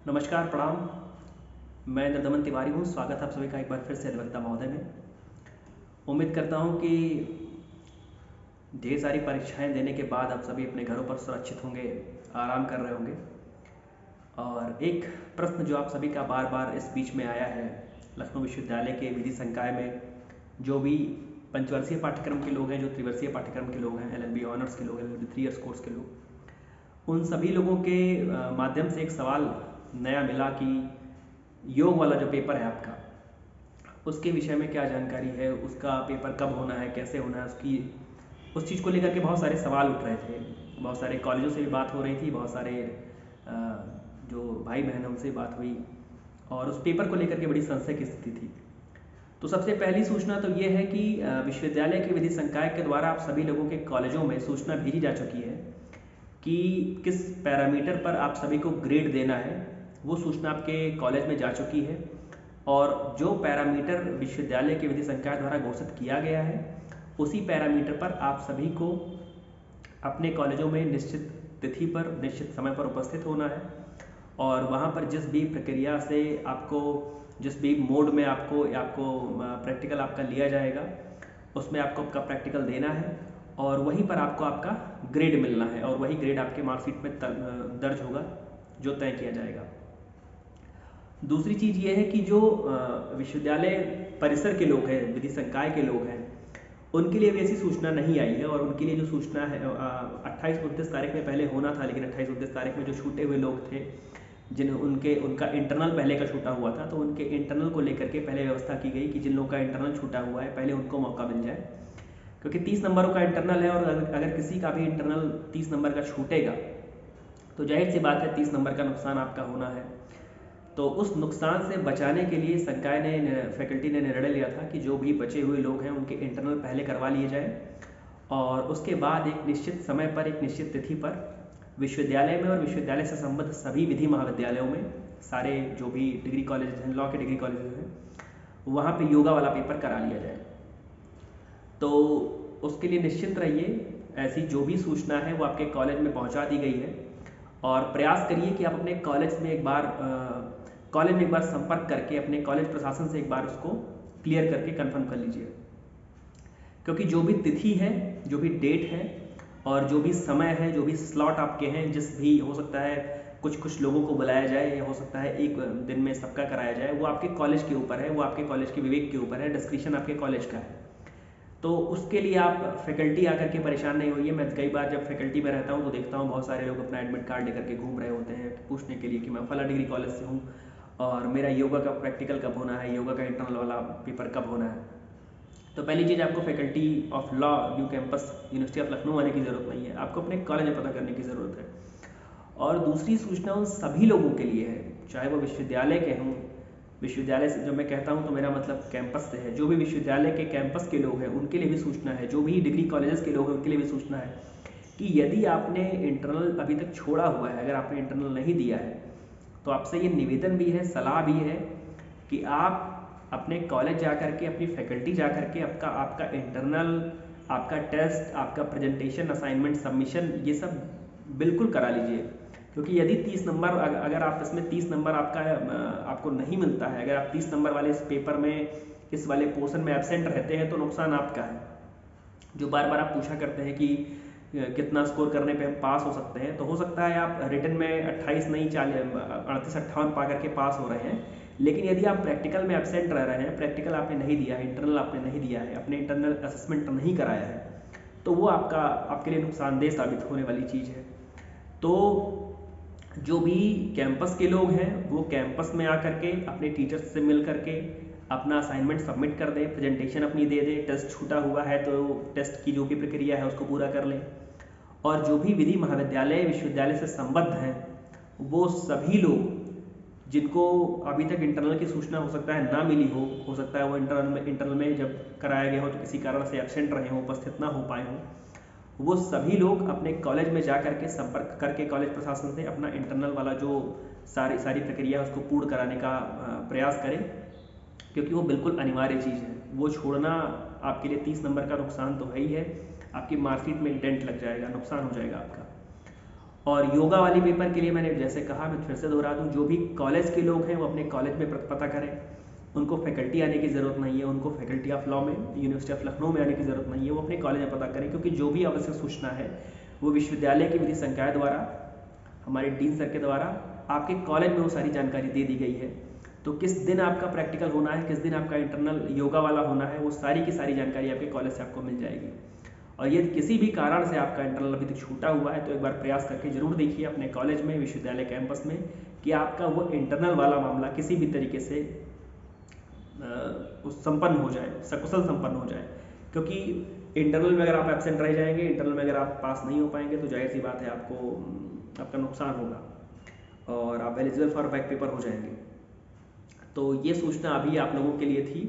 नमस्कार, प्रणाम। मैं निर्दमन तिवारी हूँ। स्वागत है आप सभी का एक बार फिर से अधिवक्ता महोदय में। उम्मीद करता हूँ कि ढेर सारी परीक्षाएं देने के बाद आप सभी अपने घरों पर सुरक्षित होंगे, आराम कर रहे होंगे। और एक प्रश्न जो आप सभी का बार बार इस बीच में आया है, लखनऊ विश्वविद्यालय के विधि संकाय में जो भी पंचवर्षीय पाठ्यक्रम के लोग हैं, जो त्रिवर्षीय पाठ्यक्रम के लोग हैं, LLB ऑनर्स के लोग हैं, LLB 3 ईयर्स कोर्स के लोग, उन सभी लोगों के माध्यम से एक सवाल नया मिला कि योग वाला जो पेपर है आपका, उसके विषय में क्या जानकारी है, उसका पेपर कब होना है, कैसे होना है, उस चीज़ को लेकर के बहुत सारे सवाल उठ रहे थे। बहुत सारे कॉलेजों से भी बात हो रही थी, बहुत सारे जो भाई बहन हैं उनसे बात हुई, और उस पेपर को लेकर के बड़ी संशय की स्थिति थी। तो सबसे पहली सूचना तो ये है कि विश्वविद्यालय के विधि संकाय के द्वारा आप सभी लोगों के कॉलेजों में सूचना भेजी जा चुकी है कि किस पैरामीटर पर आप सभी को ग्रेड देना है। वो सूचना आपके कॉलेज में जा चुकी है, और जो पैरामीटर विश्वविद्यालय के विधि संकाय द्वारा घोषित किया गया है, उसी पैरामीटर पर आप सभी को अपने कॉलेजों में निश्चित तिथि पर, निश्चित समय पर उपस्थित होना है। और वहाँ पर जिस भी प्रक्रिया से आपको, जिस भी मोड में आपको प्रैक्टिकल आपका लिया जाएगा, उसमें आपको आपका प्रैक्टिकल देना है, और वहीं पर आपको आपका ग्रेड मिलना है, और वही ग्रेड आपके मार्कशीट में दर्ज होगा, जो तय किया जाएगा। दूसरी चीज़ ये है कि जो विश्वविद्यालय परिसर के लोग हैं, विधि संकाय के लोग हैं, उनके लिए भी ऐसी सूचना नहीं आई है। और उनके लिए जो सूचना है 28-29 तारीख में पहले होना था, लेकिन 28-29 तारीख में जो छूटे हुए लोग थे, उनका इंटरनल पहले का छूटा हुआ था, तो उनके इंटरनल को लेकर के पहले व्यवस्था की गई कि जिन लोगों का इंटरनल छूटा हुआ है पहले उनको मौका मिल जाए, क्योंकि 30 नंबरों का इंटरनल है। और अगर किसी का भी इंटरनल 30 नंबर का छूटेगा तो जाहिर सी बात है 30 नंबर का नुकसान आपका होना है। तो उस नुकसान से बचाने के लिए संकाय ने, फैकल्टी ने निर्णय लिया था कि जो भी बचे हुए लोग हैं उनके इंटरनल पहले करवा लिए जाए, और उसके बाद एक निश्चित समय पर, एक निश्चित तिथि पर विश्वविद्यालय में और विश्वविद्यालय से संबद्ध सभी विधि महाविद्यालयों में, सारे जो भी डिग्री कॉलेज हैं, लॉ के डिग्री कॉलेज हैं, वहाँ पे योगा वाला पेपर करा लिया जाए। तो उसके लिए निश्चिंत रहिए, ऐसी जो भी सूचना है वो आपके कॉलेज में पहुँचा दी गई है। और प्रयास करिए कि आप अपने कॉलेज में एक बार संपर्क करके अपने कॉलेज प्रशासन से एक बार उसको क्लियर करके कंफर्म कर लीजिए, क्योंकि जो भी तिथि है, जो भी डेट है, और जो भी समय है, जो भी स्लॉट आपके हैं, जिस भी हो सकता है कुछ लोगों को बुलाया जाए, या हो सकता है एक दिन में सबका कराया जाए, वो आपके कॉलेज के ऊपर है, वो आपके कॉलेज के विवेक के ऊपर है, डिस्क्रिप्शन आपके कॉलेज का है। तो उसके लिए आप फैकल्टी आकर के परेशान नहीं होइए। मैं कई बार जब फैकल्टी में रहता हूँ तो देखता हूँ बहुत सारे लोग अपना एडमिट कार्ड लेकर के घूम रहे होते हैं, पूछने के लिए कि मैं फला डिग्री कॉलेज से हूँ और मेरा योगा का प्रैक्टिकल कब होना है, योगा का इंटरनल वाला पेपर कब होना है। तो पहली चीज़, आपको faculty of law new campus university of Lucknow आने की ज़रूरत नहीं है, आपको अपने कॉलेज में पता करने की ज़रूरत है। और दूसरी सूचना उन सभी लोगों के लिए है, चाहे वो विश्वविद्यालय के हों, विश्वविद्यालय से जब मैं कहता हूँ तो मेरा मतलब कैंपस से है, जो भी विश्वविद्यालय के कैंपस के लोग हैं उनके लिए भी सूचना है, जो भी डिग्री कॉलेजेस के लोग हैं उनके लिए भी सूचना है कि यदि आपने इंटरनल अभी तक छोड़ा हुआ है, अगर आपने इंटरनल नहीं दिया है, तो आपसे ये निवेदन भी है, सलाह भी है कि आप अपने कॉलेज जा कर के, अपनी फैकल्टी जा कर के आपका इंटरनल, आपका टेस्ट, आपका प्रेजेंटेशन, असाइनमेंट, सबमिशन, ये सब बिल्कुल करा लीजिए। क्योंकि यदि 30 नंबर, अगर आप इसमें 30 नंबर आपको नहीं मिलता है, अगर आप 30 नंबर वाले इस पेपर में, इस वाले पोर्शन में एब्सेंट रहते हैं, तो नुकसान आपका है। जो बार बार आप पूछा करते हैं कि कितना स्कोर करने पे हम पास हो सकते हैं, तो हो सकता है आप रिटन में 28 नहीं 38-58 पा करके पास हो रहे हैं, लेकिन यदि आप प्रैक्टिकल में एब्सेंट रह रहे हैं, प्रैक्टिकल आपने नहीं दिया है, इंटरनल आपने नहीं दिया है, अपने इंटरनल असेसमेंट नहीं कराया है, तो वो आपके लिए नुकसानदेह साबित होने वाली चीज़ है। तो जो भी कैंपस के लोग हैं वो कैंपस में आकर के अपने टीचर्स से मिल करके अपना असाइनमेंट सबमिट कर दें, प्रेजेंटेशन अपनी दे दें, टेस्ट छूटा हुआ है तो टेस्ट की जो भी प्रक्रिया है उसको पूरा कर लें। और जो भी विधि महाविद्यालय, विश्वविद्यालय से संबद्ध हैं, वो सभी लोग जिनको अभी तक इंटरनल की सूचना हो सकता है ना मिली हो सकता है वो इंटरनल में जब कराया गया हो तो किसी कारण से एब्सेंट रहे हों, उपस्थित ना हो पाए हों, वो सभी लोग अपने कॉलेज में जा करके संपर्क करके कॉलेज प्रशासन से अपना इंटरनल वाला जो सारी प्रक्रिया है उसको पूर्ण कराने का प्रयास करें, क्योंकि वो बिल्कुल अनिवार्य चीज़ है। वो छोड़ना आपके लिए 30 नंबर का नुकसान तो है ही है, आपकी मार्कशीट में डेंट लग जाएगा, नुकसान हो जाएगा आपका। और योगा वाली पेपर के लिए मैंने जैसे कहा, मैं फिर से दोहरा दूँ, जो भी कॉलेज के लोग हैं वो अपने कॉलेज में पता करें, उनको फैकल्टी आने की ज़रूरत नहीं है, उनको फैकल्टी ऑफ लॉ में यूनिवर्सिटी ऑफ लखनऊ में आने की ज़रूरत नहीं है, वो अपने कॉलेज में पता करें, क्योंकि जो भी आवश्यक सूचना है वो विश्वविद्यालय की विधि संकाय द्वारा, हमारे डीन सर के द्वारा आपके कॉलेज में वो सारी जानकारी दे दी गई है। तो किस दिन आपका प्रैक्टिकल होना है, किस दिन आपका इंटरनल योगा वाला होना है, वो सारी की सारी जानकारी आपके कॉलेज से आपको मिल जाएगी। और यदि किसी भी कारण से आपका इंटरनल अभी तक छूटा हुआ है तो एक बार प्रयास करके जरूर देखिए अपने कॉलेज में, विश्वविद्यालय कैंपस में, कि आपका वो इंटरनल वाला मामला किसी भी तरीके से संपन्न हो जाए, सकुशल संपन्न हो जाए। क्योंकि इंटरनल में अगर आप एब्सेंट रह जाएंगे, इंटरनल में अगर आप पास नहीं हो पाएंगे तो जाहिर सी बात है आपका नुकसान होगा और आप एलिजिबल फॉर बैक पेपर हो जाएंगे। तो ये सूचना अभी आप लोगों के लिए थी,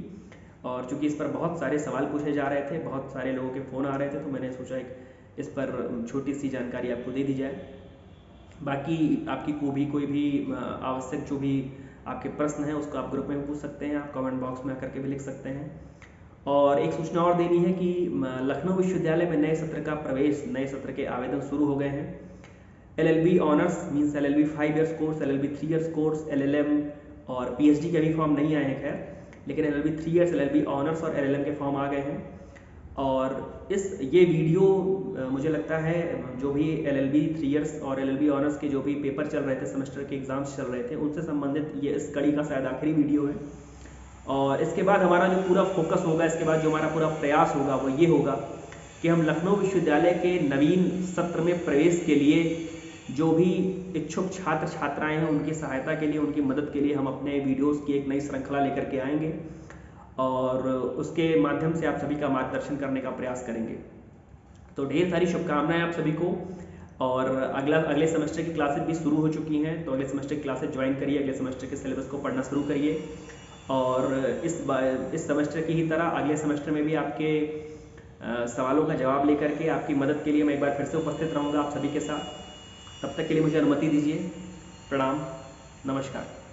और चूंकि इस पर बहुत सारे सवाल पूछे जा रहे थे, बहुत सारे लोगों के फ़ोन आ रहे थे, तो मैंने सोचा इस पर छोटी सी जानकारी आपको दे दी जाए। बाकी आपकी कोई भी आवश्यक जो भी आपके प्रश्न हैं उसको आप ग्रुप में भी पूछ सकते हैं, आप कमेंट बॉक्स में करके भी लिख सकते हैं। और एक सूचना और देनी है कि लखनऊ विश्वविद्यालय में नए सत्र का प्रवेश, नए सत्र के आवेदन शुरू हो गए हैं। LLB honours means LLB 5 years course, LLB 3 years course, LLM और PhD के अभी फॉर्म नहीं आए हैं खैर, लेकिन LLB 3 ईयर्स, LLB ऑनर्स और LLM के फॉर्म आ गए हैं। और ये वीडियो मुझे लगता है जो भी LLB 3 ईयर्स और LLB ऑनर्स के जो भी पेपर चल रहे थे, सेमेस्टर के एग्जाम्स चल रहे थे, उनसे संबंधित ये इस कड़ी का शायद आखिरी वीडियो है। और इसके बाद हमारा जो पूरा फोकस होगा, इसके बाद जो हमारा पूरा प्रयास होगा वो ये होगा कि हम लखनऊ विश्वविद्यालय के नवीन सत्र में प्रवेश के लिए जो भी इच्छुक छात्र छात्राएं हैं उनकी सहायता के लिए, उनकी मदद के लिए हम अपने वीडियोस की एक नई श्रृंखला लेकर के आएंगे और उसके माध्यम से आप सभी का मार्गदर्शन करने का प्रयास करेंगे। तो ढेर सारी शुभकामनाएं आप सभी को। और अगले सेमेस्टर की क्लासेज भी शुरू हो चुकी हैं, तो अगले सेमेस्टर की क्लासेज ज्वाइन करिए, अगले सेमेस्टर के सिलेबस को पढ़ना शुरू करिए। और इस सेमेस्टर की ही तरह अगले सेमेस्टर में भी आपके सवालों का जवाब लेकर के आपकी मदद के लिए मैं एक बार फिर से उपस्थित रहूँगा आप सभी के साथ। तब तक के लिए मुझे अनुमति दीजिए। प्रणाम, नमस्कार।